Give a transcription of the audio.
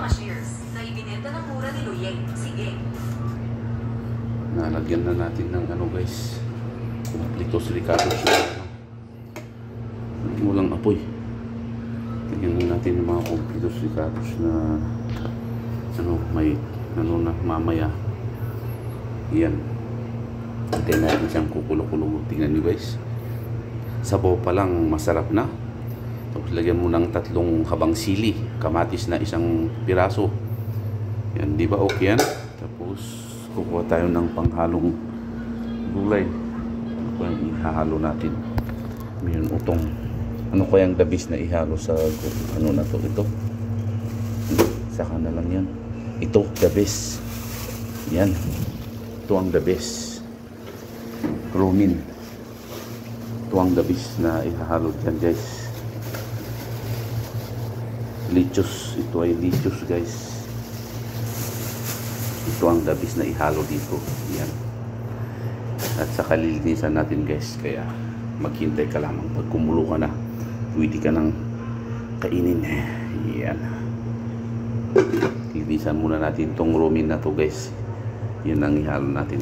mga shares na ibinenta ng mura ni Luyeng. Sige. Nalagyan na natin ng ano guys, kumplito silicatos na walang apoy. Lagyan na natin ng mga kumplito silicatos na ano, may ano na mamaya. Yan. Hintayin natin siyang kukulo-kulo. Tingnan nyo guys, sabaw pa lang masarap na. Tapos lagyan mo ng 3 habang sili, kamatis na 1 piraso. Yan, di ba okay yan? Tapos kukuha tayo ng panghalong gulay. Ano ko yung ihahalo natin? Mayroon utong. Ano ko yung dabis na ihalo sa ano na to? Ito. Saka na lang yan. Ito, dabis. Yan. Ito ang dabis. Romin. Ito ang dabis na ihahalo dyan guys. Lichos. Ito ay lichos guys. Ito ang dabis na ihalo dito. Yan. At saka lilinisan natin guys. Kaya maghintay ka lamang. Pag kumulo ka na, pwede ka nang kainin. Yan. Linisan muna natin tong romin na to guys. Yan ang ihalo natin.